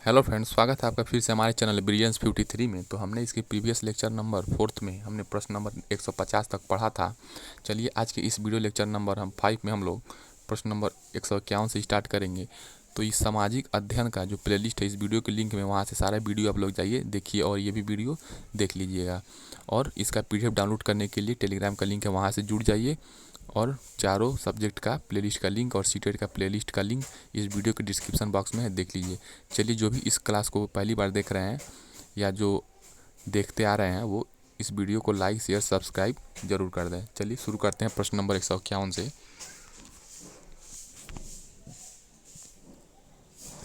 Hello friends, स्वागत है आपका फिर से हमारे चैनल ब्रिलियंस 53 में। तो हमने इसके प्रीवियस लेक्चर नंबर 4 में हमने प्रश्न नंबर 150 तक पढ़ा था। चलिए आज के इस वीडियो लेक्चर नंबर 5 में हम लोग प्रश्न नंबर 151 से स्टार्ट करेंगे। तो इस सामाजिक अध्ययन का जो प्लेलिस्ट है इस वीडियो के लिंक में, वहाँ से सारा वीडियो आप लोग जाइए देखिए और ये भी वीडियो देख लीजिएगा। और इसका PDF डाउनलोड करने के लिए टेलीग्राम का लिंक है, वहाँ से जुड़ जाइए। और चारों सब्जेक्ट का प्लेलिस्ट का लिंक और सीटेट का प्लेलिस्ट का लिंक इस वीडियो के डिस्क्रिप्शन बॉक्स में है, देख लीजिए। चलिए, जो भी इस क्लास को पहली बार देख रहे हैं या जो देखते आ रहे हैं वो इस वीडियो को लाइक शेयर सब्सक्राइब जरूर कर दें। चलिए शुरू करते हैं प्रश्न नंबर 151 से।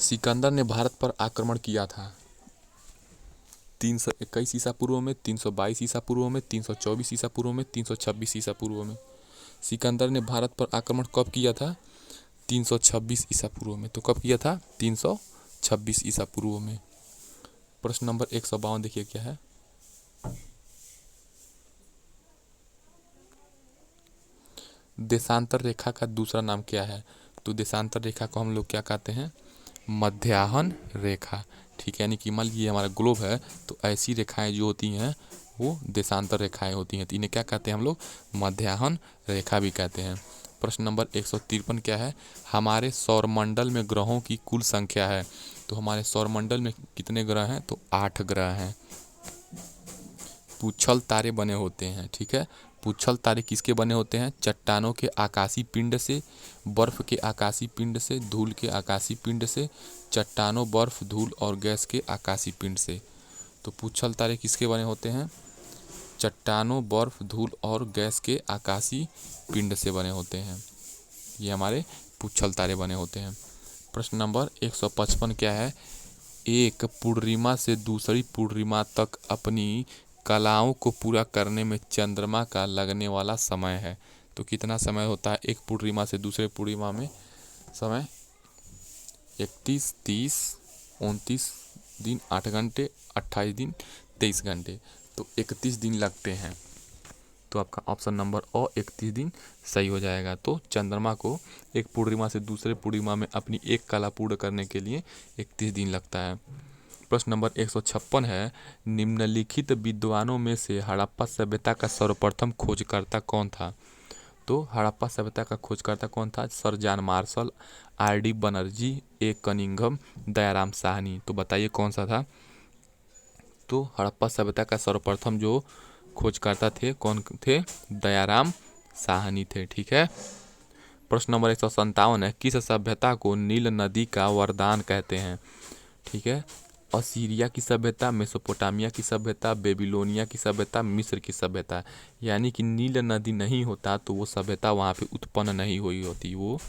सिकंदर ने भारत पर आक्रमण किया था 321 ईसा पूर्व में, 322 ईसा पूर्व में, 324 ईसा पूर्व में, 326 ईसा पूर्व में। सिकंदर ने भारत पर आक्रमण कब किया था? 326 ईसा पूर्व में। तो कब किया था? 326 ईसा पूर्व में। प्रश्न नंबर 152 देखिए क्या है। देशांतर रेखा का दूसरा नाम क्या है? तो देशांतर रेखा को हम लोग क्या कहते हैं? मध्याह्न रेखा। ठीक है, यानी कि मान लीजिए हमारा ग्लोब है तो ऐसी रेखाएं जो होती हैं वो देशांतर रेखाएं होती हैं, तो इन्हें क्या कहते हैं हम लोग? मध्याह्न रेखा भी कहते हैं। प्रश्न नंबर 153 क्या है? हमारे सौरमंडल में ग्रहों की कुल संख्या है। तो हमारे सौरमंडल में कितने ग्रह हैं? तो 8 ग्रह हैं। पूच्छल तारे बने होते हैं। ठीक है, पूच्छल तारे किसके बने होते हैं? चट्टानों के आकाशीय पिंड से, बर्फ के आकाशीय पिंड से, धूल के आकाशीय पिंड से, चट्टानों, बर्फ, धूल और गैस के आकाशीय पिंड से। तो पूच्छल तारे किसके बने होते हैं? चट्टानों, बर्फ, धूल और गैस के आकाशीय पिंड से बने होते हैं। ये हमारे पूच्छल तारे बने होते हैं। प्रश्न नंबर 155 क्या है? एक पूर्णिमा से दूसरी पूर्णिमा तक अपनी कलाओं को पूरा करने में चंद्रमा का लगने वाला समय है। तो कितना समय होता है एक पूर्णिमा से दूसरे पूर्णिमा में? समय 31, 30, 29 दिन 8 घंटे, 28 दिन 23 घंटे। तो 31 दिन लगते हैं। तो आपका ऑप्शन नंबर ओ 31 दिन सही हो जाएगा। तो चंद्रमा को एक पूर्णिमा से दूसरे पूर्णिमा में अपनी एक कला पूर्ण करने के लिए 31 दिन लगता है। प्रश्न नंबर 156 है, निम्नलिखित विद्वानों में से हड़प्पा सभ्यता का सर्वप्रथम खोजकर्ता कौन था? तो हड़प्पा सभ्यता का खोजकर्ता कौन था? Sir John Marshall, RD Banerjee, A Cunningham, Dayaram Sahni. तो बताइए कौन सा था? तो हड़प्पा सभ्यता का सर्वप्रथम जो खोजकर्ता थे कौन थे? दयाराम साहनी थे। ठीक है। प्रश्न नंबर 157 है, किस सभ्यता को नील नदी का वरदान कहते हैं? ठीक है, असीरिया की सभ्यता, मेसोपोटामिया की सभ्यता, बेबीलोनिया की सभ्यता, मिस्र की सभ्यता। यानी कि नील नदी नहीं होता तो वो सभ्यता वहाँ पे उत्पन्न नहीं हुई होती। वो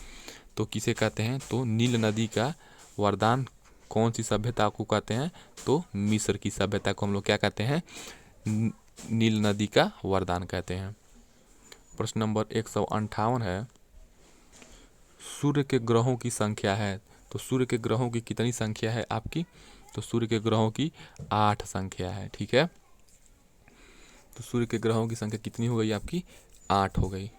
तो किसे कहते हैं? तो नील नदी का वरदान कौन सी सभ्यता को कहते हैं? तो मिस्र की सभ्यता को हम लोग क्या कहते हैं? नील नदी का वरदान कहते हैं। प्रश्न नंबर 158 है, सूर्य के ग्रहों की संख्या है। तो सूर्य के ग्रहों की कितनी संख्या है आपकी? तो सूर्य के ग्रहों की 8 संख्या है। ठीक है, तो सूर्य के ग्रहों की संख्या कितनी हो गई आपकी? 8 हो गई।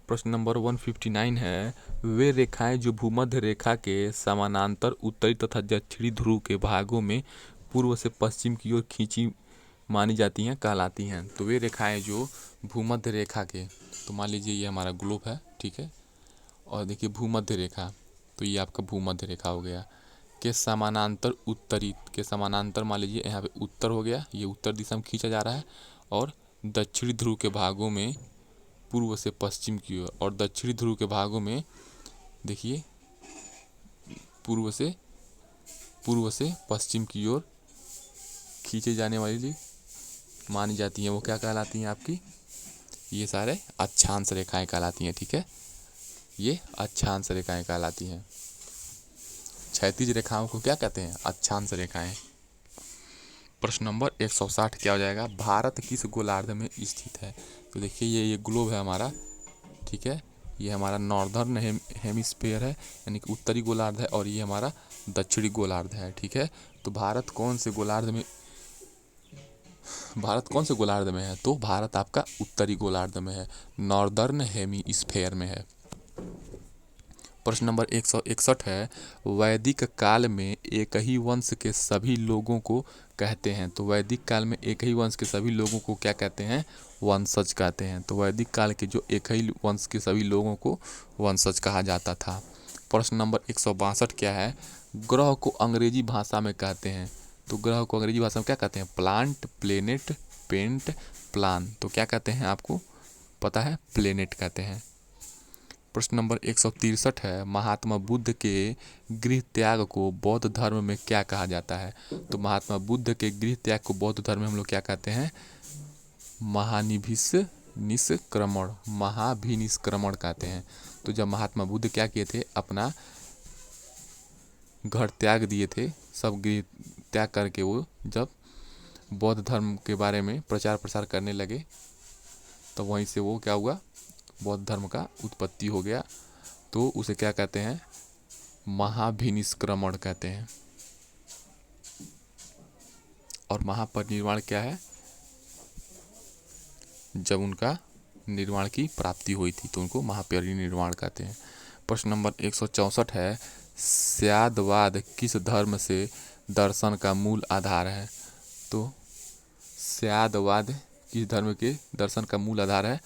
प्रश्न नंबर 159 है, वे रेखाएं जो भूमध्य रेखा के समानांतर उत्तरी तथा दक्षिणी ध्रुव के भागों में पूर्व से पश्चिम की ओर खींची मानी जाती हैं कहलाती हैं। तो वे रेखाएं जो भूमध्य रेखा के, तो मान लीजिए ये हमारा ग्लोब है, ठीक है, और देखिए भूमध्य रेखा, तो ये आपका भूमध्य रेखा हो गया, के समानांतर उत्तरी के समानांतर मान लीजिए यहाँ पे उत्तर हो गया, ये उत्तर दिशा में खींचा जा रहा है, और दक्षिणी ध्रुव के भागों में पूर्व से पश्चिम की ओर, और दक्षिणी ध्रुव के भागों में देखिए पूर्व से पश्चिम की ओर खींचे जाने वाली मानी जाती हैं। वो क्या कहलाती हैं आपकी? ये सारे अक्षांश रेखाएं कहलाती हैं। ठीक है, ये अक्षांश रेखाएं कहलाती हैं। क्षैतिज रेखाओं को क्या कहते हैं? अक्षांश रेखाएं। प्रश्न नंबर 160 क्या हो जाएगा? भारत किस गोलार्ध में स्थित है? तो देखिए ये ग्लोब है हमारा, ठीक है, ये हमारा नॉर्दर्न हेमिस्फीयर है यानी कि उत्तरी गोलार्ध है, और ये हमारा दक्षिणी गोलार्ध है। ठीक है, तो भारत कौन से गोलार्ध में है? तो भारत आपका उत्तरी गोलार्ध में है, नॉर्दर्न हेमिस्फीयर में है। प्रश्न नंबर 161 है, वैदिक काल में एक ही वंश के सभी लोगों को कहते हैं। तो वैदिक काल में एक ही वंश के सभी लोगों को क्या कहते हैं? वंशज कहते हैं। तो वैदिक काल के जो एक ही वंश के सभी लोगों को वंशज कहा जाता था। प्रश्न नंबर 162 क्या है, ग्रह को अंग्रेजी भाषा में कहते हैं। तो ग्रह को अंग्रेजी भाषा में क्या कहते हैं? Plant, planet, paint, plan. तो क्या कहते हैं आपको पता है? प्लेनेट कहते हैं। प्रश्न नंबर 163 है, महात्मा बुद्ध के गृह त्याग को बौद्ध धर्म में क्या कहा जाता है? तो महात्मा बुद्ध के गृह त्याग को बौद्ध धर्म में हम लोग क्या कहते हैं? महाभिनिष्क्रमण, महाभिनिष्क्रमण कहते हैं। तो जब महात्मा बुद्ध क्या किए थे? अपना घर त्याग दिए थे, सब गृह त्याग करके वो जब बौद्ध धर्म के बारे में प्रचार प्रसार करने लगे तो वहीं से वो क्या हुआ? बौद्ध धर्म का उत्पत्ति हो गया। तो उसे क्या कहते हैं? महाभिनिष्क्रमण कहते हैं। और महापरिनिर्वाण क्या है? जब उनका निर्वाण की प्राप्ति हुई थी तो उनको महापरिनिर्वाण कहते हैं। प्रश्न नंबर 164 है, स्यादवाद किस धर्म से दर्शन का मूल आधार है? तो स्यादवाद किस धर्म के दर्शन का मूल आधार है?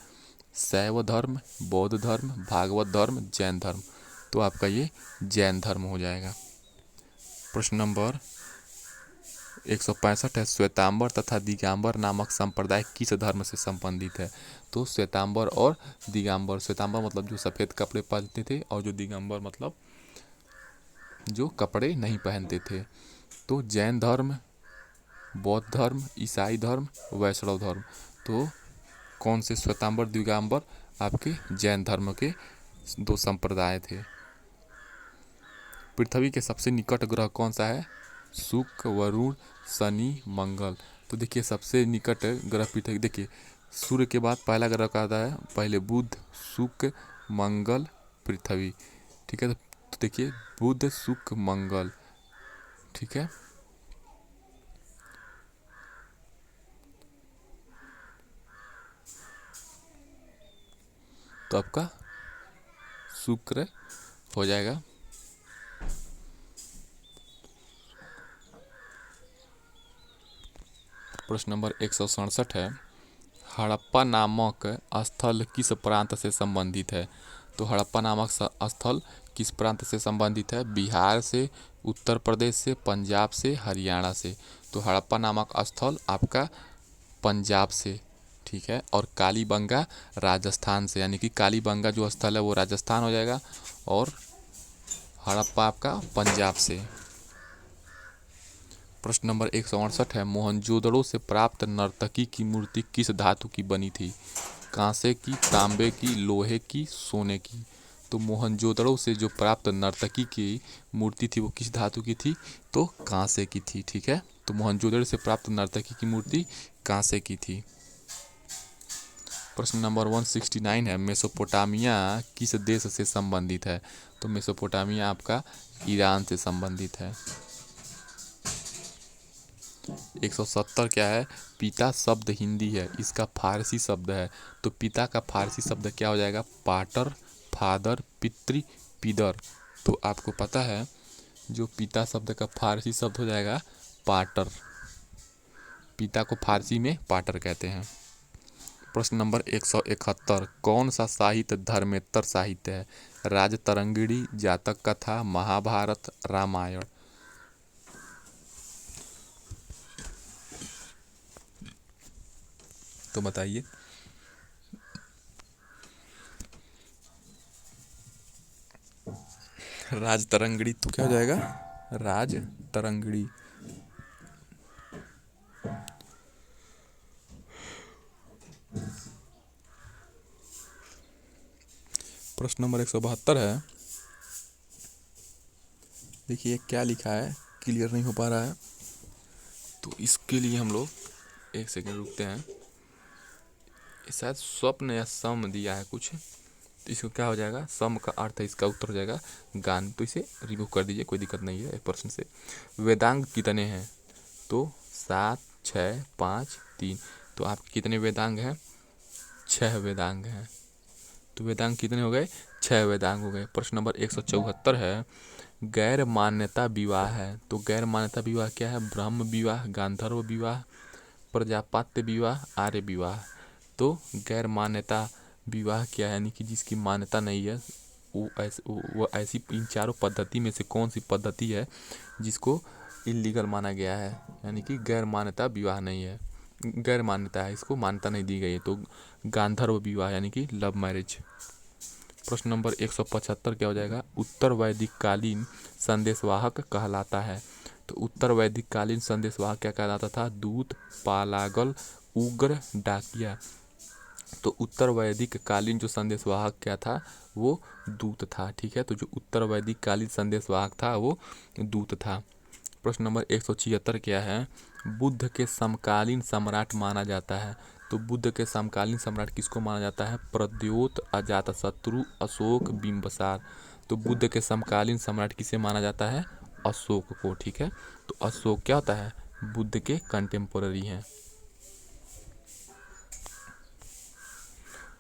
शैव धर्म, बौद्ध धर्म, भागवत धर्म, जैन धर्म। तो आपका ये जैन धर्म हो जाएगा। प्रश्न नंबर 165 है, श्वेतांबर तथा दिगंबर नामक संप्रदाय किस धर्म से संबंधित है? तो श्वेतांबर और दिगंबर, श्वेतांबर मतलब जो सफ़ेद कपड़े पहनते थे और जो दिगंबर मतलब जो कपड़े नहीं पहनते थे। तो जैन धर्म, बौद्ध धर्म, ईसाई धर्म, वैष्णव धर्म। तो कौन से श्वेतांबर दिगंबर? आपके जैन धर्म के दो संप्रदाय थे। पृथ्वी के सबसे निकट ग्रह कौन सा है? शुक्र, वरुण, शनि, मंगल। तो देखिए सबसे निकट ग्रह पृथ्वी, देखिए सूर्य के बाद पहला ग्रह का आता है, पहले बुध, शुक्र, मंगल, पृथ्वी। ठीक है, तो देखिए बुध, शुक्र, मंगल। ठीक है, तो आपका शुक्र हो जाएगा। प्रश्न नंबर 167 है, हड़प्पा नामक स्थल किस प्रांत से संबंधित है? तो हड़प्पा नामक स्थल किस प्रांत से संबंधित है? बिहार से, उत्तर प्रदेश से, पंजाब से, हरियाणा से। तो हड़प्पा नामक स्थल आपका पंजाब से। ठीक है, और कालीबंगा राजस्थान से, यानी कि कालीबंगा जो स्थल है वो राजस्थान हो जाएगा और हड़प्पा आपका पंजाब से। प्रश्न नंबर 168 है, मोहनजोदड़ो से प्राप्त नर्तकी की मूर्ति किस धातु की बनी थी? कांसे की, तांबे की, लोहे की, सोने की। तो मोहनजोदड़ो से जो प्राप्त नर्तकी की मूर्ति थी वो किस धातु की थी? तो कांसे की थी। ठीक है, तो मोहनजोदड़ो से प्राप्त नर्तकी की मूर्ति कांसे की थी। प्रश्न नंबर 169 है, मेसोपोटामिया किस देश से संबंधित है? तो मेसोपोटामिया आपका ईरान से संबंधित है। 170 क्या है? पिता शब्द हिंदी है, इसका फारसी शब्द है। तो पिता का फारसी शब्द क्या हो जाएगा? पाटर, फादर, पितृ, पिदर। तो आपको पता है जो पिता शब्द का फारसी शब्द हो जाएगा पाटर। पिता को फारसी में पाटर कहते हैं। प्रश्न नंबर 171, कौन सा साहित्य धर्मेतर साहित्य है? राजतरंगिणी, जातक कथा, महाभारत, रामायण। तो बताइए। राजतरंगिणी तो क्या हो जाएगा? राजतरंगिणी। प्रश्न नंबर 172 है, देखिए क्या लिखा है, क्लियर नहीं हो पा रहा है, तो इसके लिए हम लोग एक सेकंड रुकते हैं। शायद स्वप्न या सम दिया है कुछ, तो इसको क्या हो जाएगा? सम का अर्थ है, इसका उत्तर हो जाएगा गान। तो इसे रिमूव कर दीजिए, कोई दिक्कत नहीं है। 1% से वेदांग कितने हैं? तो 7, 6, 5, 3। तो आपके कितने वेदांग हैं? 6 वेदांग हैं। तो वेदांग कितने हो गए? 6 वेदांग हो गए। प्रश्न नंबर 174 है, गैर मान्यता विवाह है। तो गैर मान्यता विवाह क्या है? ब्रह्म विवाह, गांधर्व विवाह, प्रजापत्य विवाह, आर्य विवाह। तो गैर मान्यता विवाह क्या है? यानी कि जिसकी मान्यता नहीं है, वो ऐसी इन चारों पद्धति में से कौन सी पद्धति है जिसको इलीगल माना गया है, यानी कि गैर मान्यता विवाह नहीं है, गैर मान्यता है, इसको मान्यता नहीं दी गई है। तो गांधर्व विवाह यानी कि लव मैरिज। प्रश्न नंबर 175 क्या हो जाएगा? उत्तर वैदिक कालीन संदेशवाहक कहलाता है। तो उत्तर वैदिक कालीन संदेशवाहक क्या कहलाता था? दूत, पालागल, उग्र, डाकिया। तो उत्तर वैदिक कालीन जो संदेशवाहक क्या था? वो दूत था। ठीक है, तो जो उत्तर वैदिक कालीन संदेशवाहक था वो दूत था। प्रश्न नंबर 176 क्या है? बुद्ध के समकालीन सम्राट माना जाता है। तो बुद्ध के समकालीन सम्राट किसको माना जाता है? प्रद्योत, अजातशत्रु, अशोक, बिंबिसार। तो बुद्ध के समकालीन सम्राट किसे माना जाता है? अशोक को। ठीक है, तो अशोक क्या होता है? बुद्ध के कंटेम्पोररी हैं।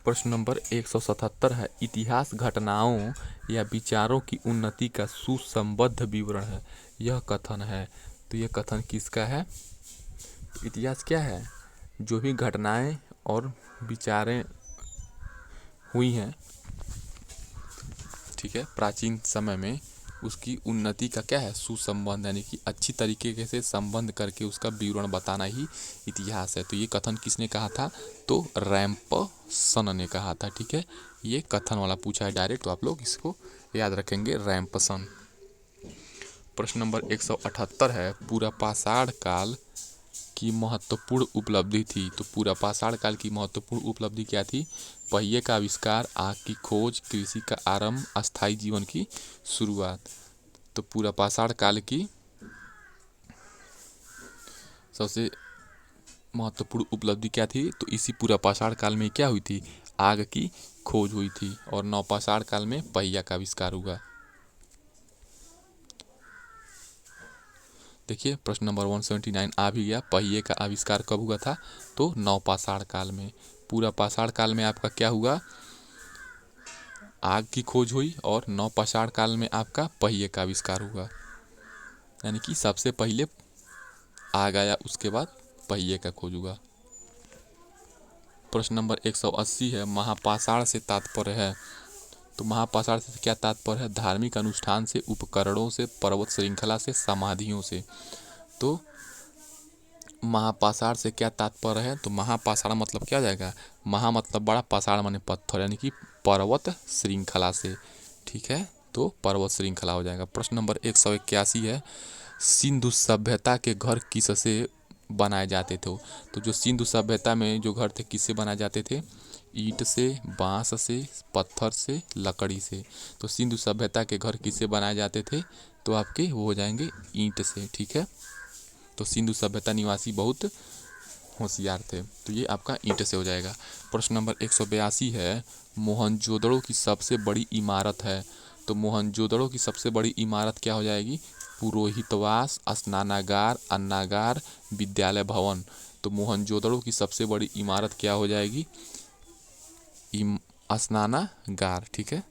प्रश्न नंबर 177 है, इतिहास घटनाओं या विचारों की उन्नति का सुसंबद्ध विवरण है, यह कथन है। तो यह कथन किसका है? इतिहास क्या है? जो भी घटनाएं और विचारें हुई हैं, ठीक है, प्राचीन समय में, उसकी उन्नति का क्या है? सुसंबंध, यानी कि अच्छी तरीके से संबंध करके उसका विवरण बताना ही इतिहास है। तो ये कथन किसने कहा था? तो रैम्पसन ने कहा था। ठीक है, ये कथन वाला पूछा है डायरेक्ट, तो आप लोग इसको याद रखेंगे, रैम्पसन। प्रश्न नंबर 178 है, पूरा पाषाण काल की महत्वपूर्ण उपलब्धि थी। तो पूरा पाषाण काल की महत्वपूर्ण उपलब्धि क्या थी? पहिए का आविष्कार, आग की खोज, कृषि का आरंभ, अस्थायी जीवन की शुरुआत। तो पूरा पाषाण काल की सबसे महत्वपूर्ण उपलब्धि क्या थी? तो इसी पूरा पाषाण काल में क्या हुई थी? आग की खोज हुई थी। और नवपाषाण काल में पहिया का आविष्कार हुआ। देखिए प्रश्न नंबर 179 आ भी गया, पहिए का आविष्कार कब हुआ था? तो नवपाषाण काल में। पूरा पाषाण काल में आपका क्या हुआ? आग की खोज हुई, और नवपाषाण काल में आपका पहिए का आविष्कार हुआ, यानी कि सबसे पहले आग आया, उसके बाद पहिए का खोज हुआ। प्रश्न नंबर 180 है, महापाषाण से तात्पर्य है। तो महापाषाण से क्या तात्पर्य है? धार्मिक अनुष्ठान से, उपकरणों से, पर्वत श्रृंखला से, समाधियों से। तो महापाषाण से क्या तात्पर्य है? तो महापाषाण मतलब क्या हो जाएगा? महा मतलब बड़ा, पाषाण माने पत्थर, यानी कि पर्वत श्रृंखला से। ठीक है, तो पर्वत श्रृंखला हो जाएगा। प्रश्न नंबर 181 है, सिंधु सभ्यता के घर किससे बनाए जाते थे? तो जो सिंधु सभ्यता में जो घर थे किससे बनाए जाते थे? ईंट से, बांस से, पत्थर से, लकड़ी से। तो सिंधु सभ्यता के घर किससे बनाए जाते थे? तो आपके वो हो जाएंगे ईंट से। ठीक है, तो सिंधु सभ्यता निवासी बहुत होशियार थे, तो ये आपका ईंट से हो जाएगा। प्रश्न नंबर 182 है, मोहनजोदड़ो की सबसे बड़ी इमारत है। तो मोहनजोदड़ो की सबसे बड़ी इमारत क्या हो जाएगी? पुरोहितवास, स्नानागार, अन्नागार, विद्यालय भवन। तो मोहनजोदड़ो की सबसे बड़ी इमारत क्या हो जाएगी? स्नानागार। ठीक है।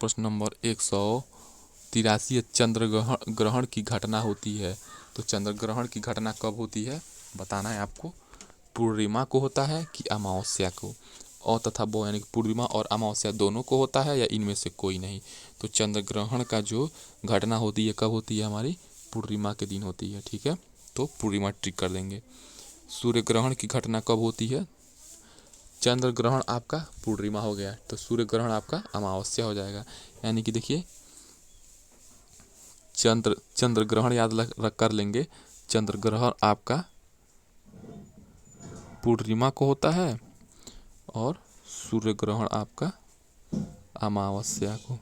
प्रश्न नंबर 183, चंद्र ग्रहण की घटना होती है। तो चंद्र ग्रहण की घटना कब होती है बताना है आपको। पूर्णिमा को होता है कि अमावस्या को? और तथा वो यानी कि पूर्णिमा और अमावस्या दोनों को होता है या इनमें से कोई नहीं? तो चंद्र ग्रहण का जो घटना होती है कब होती है? हमारी पूर्णिमा के दिन होती है। ठीक है, तो पूर्णिमा टिक कर देंगे। सूर्य ग्रहण की घटना कब होती है? चंद्र ग्रहण आपका पूर्णिमा हो गया, तो सूर्य ग्रहण आपका अमावस्या हो जाएगा। यानी कि देखिए चंद्र ग्रहण याद रख कर लेंगे। चंद्र ग्रहण आपका पूर्णिमा को होता है और सूर्य ग्रहण आपका अमावस्या को।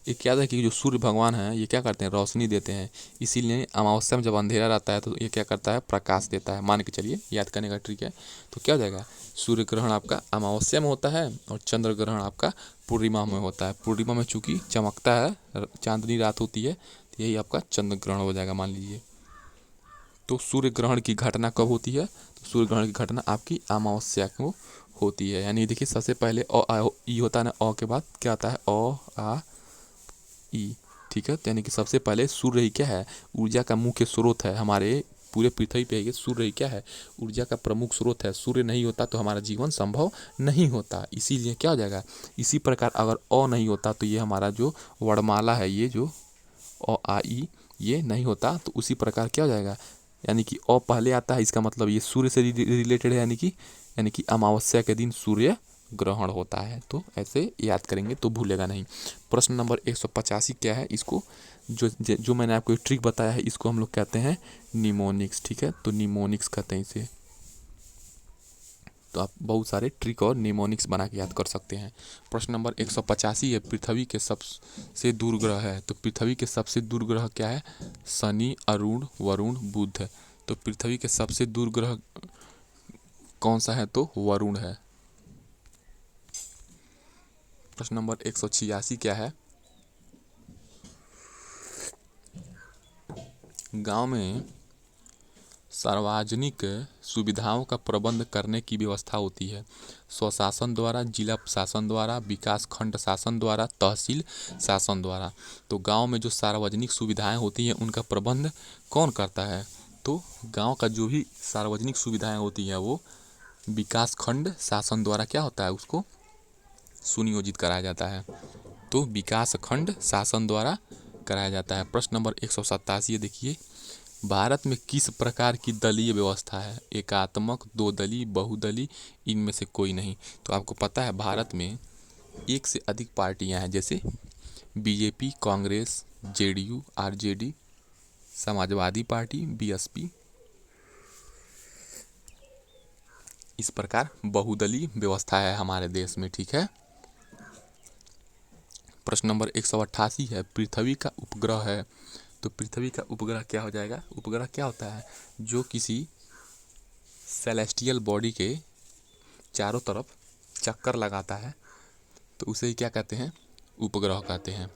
एक याद है कि जो सूर्य भगवान है ये क्या करते हैं? रोशनी देते हैं, इसीलिए अमावस्या में जब अंधेरा रहता है तो ये क्या करता है? प्रकाश देता है। मान के चलिए, याद करने का ट्रिक है। तो क्या हो जाएगा? सूर्य ग्रहण आपका अमावस्या में होता है और चंद्र ग्रहण आपका पूर्णिमा में होता है। पूर्णिमा में चूंकि चमकता है, चांदनी रात होती है, तो यही आपका चंद्र ग्रहण हो जाएगा मान लीजिए। तो सूर्य ग्रहण की घटना कब होती है? तो सूर्य ग्रहण की घटना आपकी अमावस्या को होती है। यानी देखिए सबसे पहले अ आ ई होता है ना, अ के बाद क्या आता है अ आ ई, ठीक है। तो यानी कि सबसे पहले सूर्य ही क्या है, ऊर्जा का मुख्य स्रोत है हमारे पूरे पृथ्वी पे। ये सूर्य ही क्या है, ऊर्जा का प्रमुख स्रोत है। सूर्य नहीं होता तो हमारा जीवन संभव नहीं होता, इसीलिए क्या हो जाएगा। इसी प्रकार अगर अ नहीं होता तो ये हमारा जो वर्णमाला है, ये जो अ आ ई ये नहीं होता, तो उसी प्रकार क्या हो जाएगा, यानी कि अ पहले आता है, इसका मतलब ये सूर्य से रिलेटेड है, यानी कि अमावस्या के दिन सूर्य ग्रहण होता है। तो ऐसे याद करेंगे तो भूलेगा नहीं। प्रश्न नंबर 185 क्या है, इसको जो मैंने आपको एक ट्रिक बताया है, इसको हम लोग कहते हैं निमोनिक्स, ठीक है। तो निमोनिक्स कहते हैं इसे। तो आप बहुत सारे ट्रिक और निमोनिक्स बना के याद कर सकते हैं। प्रश्न नंबर 185 है, पृथ्वी के सबसे दूर ग्रह है। तो पृथ्वी के सबसे दूर ग्रह क्या है, शनि, अरुण, वरुण, बुध। तो पृथ्वी के सबसे दूर ग्रह कौन सा है, तो वरुण है। प्रश्न नंबर 186 क्या है, गांव में सार्वजनिक सुविधाओं का प्रबंध करने की व्यवस्था होती है। स्वशासन द्वारा, जिला शासन द्वारा, विकास खंड शासन द्वारा, तहसील शासन द्वारा। तो गांव में जो सार्वजनिक सुविधाएं होती हैं उनका प्रबंध कौन करता है, तो गांव का जो भी सार्वजनिक सुविधाएं होती हैं वो विकास खंड शासन द्वारा क्या होता है, उसको सुनियोजित कराया जाता है। तो विकास खंड शासन द्वारा कराया जाता है। प्रश्न नंबर 187 देखिए, भारत में किस प्रकार की दलीय व्यवस्था है, एकात्मक, दो दलीय, बहुदलीय, इनमें से कोई नहीं। तो आपको पता है भारत में एक से अधिक पार्टियां हैं, जैसे BJP, Congress, JDU, RJD, Samajwadi party, BSP. इस प्रकार बहुदलीय व्यवस्था है हमारे देश में, ठीक है। प्रश्न नंबर 188 है, पृथ्वी का उपग्रह है। तो पृथ्वी का उपग्रह क्या हो जाएगा, उपग्रह क्या होता है, जो किसी सेलेस्टियल बॉडी के चारों तरफ चक्कर लगाता है, तो उसे ही क्या कहते हैं, उपग्रह कहते हैं,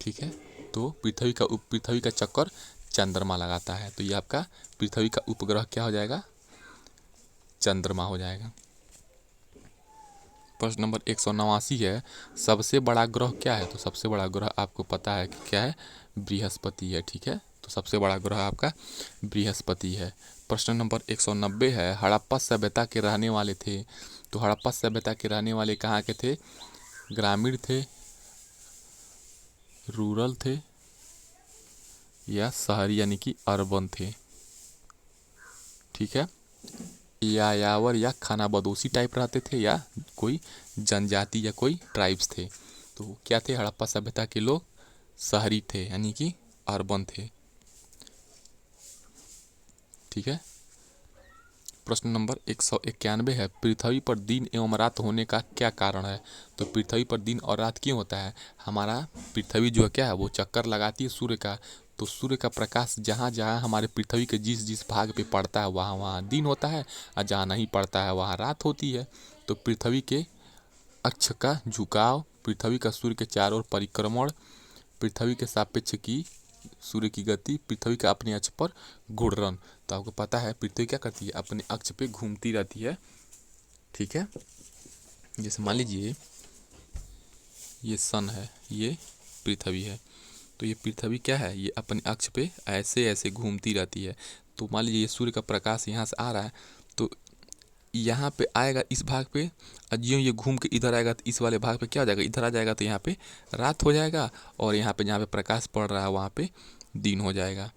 ठीक है। तो पृथ्वी का चक्कर चंद्रमा लगाता है, तो ये आपका पृथ्वी का उपग्रह क्या हो जाएगा, चंद्रमा हो जाएगा। प्रश्न नंबर 189 है, सबसे बड़ा ग्रह क्या है। तो सबसे बड़ा ग्रह आपको पता है कि क्या है, बृहस्पति है, ठीक है। तो सबसे बड़ा ग्रह आपका बृहस्पति है। प्रश्न नंबर 190 है, हड़प्पा सभ्यता के रहने वाले थे। तो हड़प्पा सभ्यता के रहने वाले कहाँ के थे, ग्रामीण थे, रूरल थे, या शहरी यानी कि अर्बन थे, ठीक है। यायावर या खानाबदोशी टाइप रहते थे, या कोई जनजाति या कोई ट्राइब्स थे। तो क्या थे, हड़प्पा सभ्यता के लोग शहरी थे, यानी कि अर्बन थे, ठीक है। प्रश्न नंबर 191 है, पृथ्वी पर दिन एवं रात होने का क्या कारण है। तो पृथ्वी पर दिन और रात क्यों होता है, हमारा पृथ्वी जो है क्या है, वो चक्कर लगाती है सूर्य का। तो सूर्य का प्रकाश जहाँ जहाँ हमारे पृथ्वी के जिस जिस भाग पे पड़ता है वहाँ वहाँ दिन होता है, और जहाँ नहीं पड़ता है वहाँ रात होती है। तो पृथ्वी के अक्ष का झुकाव, पृथ्वी का सूर्य के चारों ओर परिक्रमण, पृथ्वी के सापेक्ष की सूर्य की गति, पृथ्वी का अपने अक्ष पर घूर्णन। तो आपको पता है पृथ्वी क्या करती है, अपने अक्ष पे घूमती रहती है, ठीक है। जैसे मान लीजिए ये सन है, ये पृथ्वी है, तो ये पृथ्वी क्या है, ये अपने अक्ष पे ऐसे ऐसे घूमती रहती है। तो मान लीजिए ये सूर्य का प्रकाश यहाँ से आ रहा है, तो यहाँ पे आएगा इस भाग पे, और ज्यों ये घूम के इधर आएगा तो इस वाले भाग पे क्या हो जाएगा, इधर आ जाएगा, तो यहाँ पे रात हो जाएगा, और यहाँ पे जहाँ पे प्रकाश पड़ रहा है वहाँ पे दिन हो जाएगा।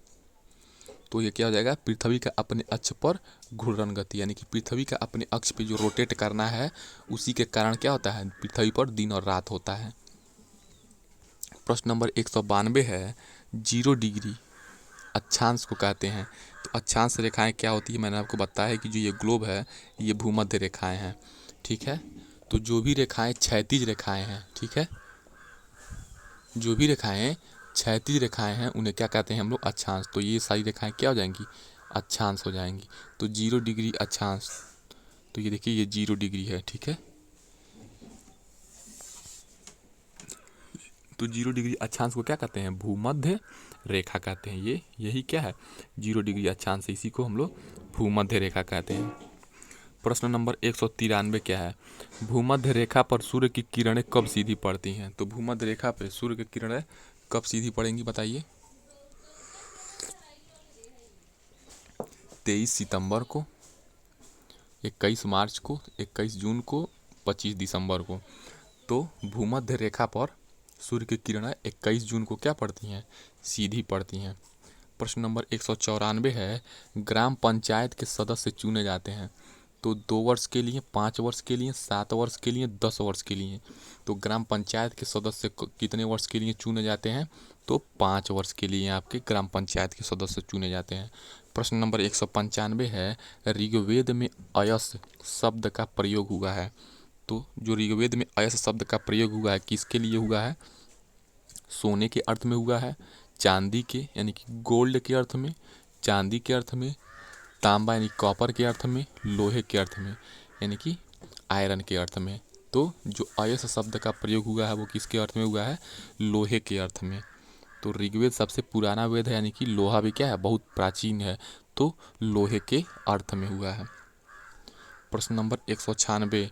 तो ये क्या हो जाएगा, पृथ्वी का अपने अक्ष पर घूर्णन गति, यानी कि पृथ्वी का अपने अक्ष पे जो रोटेट करना है उसी के कारण क्या होता है, पृथ्वी पर दिन और रात होता है। प्रश्न नंबर 192 है, 0 डिग्री अक्षांश को कहते हैं। तो अक्षांश रेखाएं क्या होती है, मैंने आपको बताया है कि जो ये ग्लोब है ये भूमध्य रेखाएं हैं, ठीक है। तो जो भी रेखाएं क्षैतिज रेखाएं हैं, ठीक है, जो भी रेखाएं क्षैतिज रेखाएं हैं उन्हें क्या कहते हैं हम लोग, अक्षांश। तो ये सारी रेखाएं क्या हो जाएंगी, अक्षांश हो जाएंगी। तो 0 डिग्री अक्षांश, तो ये देखिए ये 0 डिग्री है, ठीक है। तो 0 डिग्री अक्षांश को क्या कहते हैं, भूमध्य रेखा कहते हैं। ये यही क्या है, 0 डिग्री अक्षांश, इसी को हम लोग भूमध्य रेखा कहते हैं। प्रश्न नंबर 193 क्या है? भूमध्य रेखा पर सूर्य की किरणें कब सीधी पड़ती हैं? तो भूमध्य रेखा पर सूर्य की किरणें कब सीधी पड़ेंगी बताइए? 23 सितंबर को, 21 मार्च को, 21 जून को, 25 दिसंबर को। तो भूमध्य रेखा पर सूर्य की किरणें 21 जून को क्या पड़ती हैं? सीधी पड़ती हैं। प्रश्न नंबर 194 है, ग्राम पंचायत के सदस्य चुने जाते हैं तो 2 वर्ष के लिए, 5 वर्ष के लिए, 7 वर्ष के लिए, 10 वर्ष के लिए। तो ग्राम पंचायत के सदस्य कितने वर्ष के लिए चुने जाते हैं? तो 5 वर्ष के लिए आपके ग्राम पंचायत के सदस्य चुने जाते हैं। प्रश्न नंबर 195 है, ऋग्वेद में अयस शब्द का प्रयोग हुआ है। तो जो ऋग्वेद में अयस शब्द का प्रयोग हुआ है किसके लिए हुआ है? सोने के अर्थ में हुआ है, चांदी के यानी कि गोल्ड के अर्थ में, चांदी के अर्थ में, तांबा यानी कॉपर के अर्थ में, लोहे के अर्थ में यानी कि आयरन के अर्थ में। तो जो अयस शब्द का प्रयोग हुआ है वो किसके अर्थ में हुआ है? लोहे के अर्थ में। तो ऋग्वेद सबसे पुराना वेद है यानी कि लोहा भी क्या है? बहुत प्राचीन है, तो लोहे के अर्थ में हुआ है। प्रश्न नंबर 196,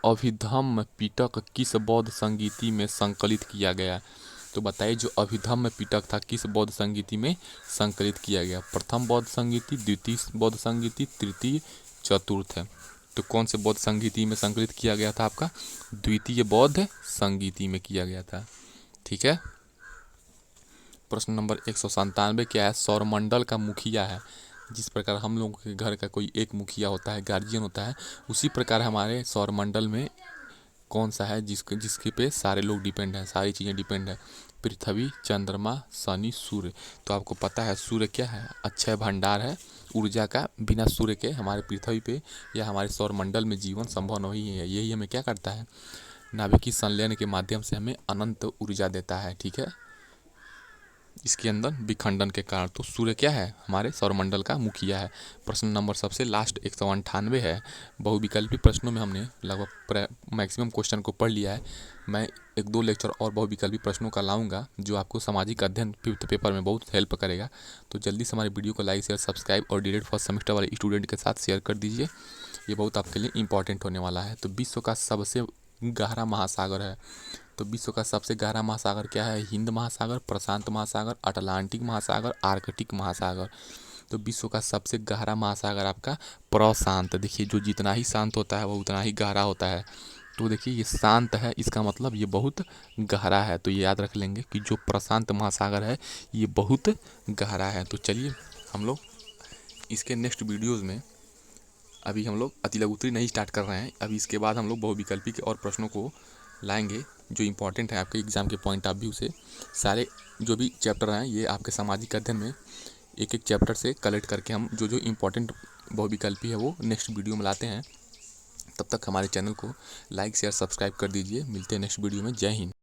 अभिधम्म पिटक किस बौद्ध संगीति में संकलित किया गया? तो बताइए जो अभिधम्म पिटक था किस बौद्ध संगीति में संकलित किया गया? प्रथम बौद्ध संगीति, द्वितीय बौद्ध संगीति, तृतीय, चतुर्थ है। तो कौन से बौद्ध संगीति में संकलित किया गया था? आपका द्वितीय बौद्ध संगीति में किया गया था। ठीक है। प्रश्न नंबर 197 क्या है? सौरमंडल का मुखिया है। जिस प्रकार हम लोगों के घर का कोई एक मुखिया होता है, गार्जियन होता है, उसी प्रकार हमारे सौरमंडल में कौन सा है जिसके पे सारे लोग डिपेंड हैं, सारी चीज़ें डिपेंड है? पृथ्वी, चंद्रमा, शनि, सूर्य। तो आपको पता है सूर्य क्या है? अक्षय भंडार है ऊर्जा का। बिना सूर्य के हमारे पृथ्वी पे या हमारे सौरमंडल में जीवन संभव नहीं है। यही हमें क्या करता है? नाभिकीय संलयन के माध्यम से हमें अनंत ऊर्जा देता है। ठीक है, इसके अंदर विखंडन के कारण। तो सूर्य क्या है? हमारे सौरमंडल का मुखिया है। प्रश्न नंबर सबसे लास्ट 198 है, बहुविकल्पी प्रश्नों में हमने लगभग मैक्सिमम क्वेश्चन को पढ़ लिया है। मैं 1-2 लेक्चर और बहुविकल्पी प्रश्नों का लाऊंगा जो आपको सामाजिक अध्ययन 5th पेपर में बहुत हेल्प करेगा। तो जल्दी से हमारे वीडियो को लाइक, शेयर, सब्सक्राइब और डायरेक्ट फर्स्ट सेमेस्टर वाले स्टूडेंट के साथ शेयर कर दीजिए। ये बहुत आपके लिए इंपॉर्टेंट होने वाला है। तो विश्व का सबसे गहरा महासागर है। तो विश्व का सबसे गहरा महासागर क्या है? हिंद महासागर, प्रशांत महासागर, अटलांटिक महासागर, आर्कटिक महासागर। तो विश्व का सबसे गहरा महासागर आपका प्रशांत। देखिए जो जितना ही शांत होता है वो उतना ही गहरा होता है। तो देखिए ये शांत है, इसका मतलब ये बहुत गहरा है। तो ये याद रख लेंगे कि जो प्रशांत महासागर है ये बहुत गहरा है। तो चलिए हम लोग इसके नेक्स्ट वीडियोज़ में, अभी हम लोग अति लघु उत्तरी नहीं स्टार्ट कर रहे हैं, अभी इसके बाद हम लोग बहुविकल्पी के और प्रश्नों को लाएंगे जो इंपॉर्टेंट है आपके एग्ज़ाम के पॉइंट ऑफ व्यू से। सारे जो भी चैप्टर हैं ये आपके सामाजिक अध्ययन में एक एक चैप्टर से कलेक्ट करके हम जो इम्पोर्टेंट बहुविकल्पी है वो नेक्स्ट वीडियो में लाते हैं। तब तक हमारे चैनल को लाइक, शेयर, सब्सक्राइब कर दीजिए। मिलते हैं नेक्स्ट वीडियो में। जय हिंद।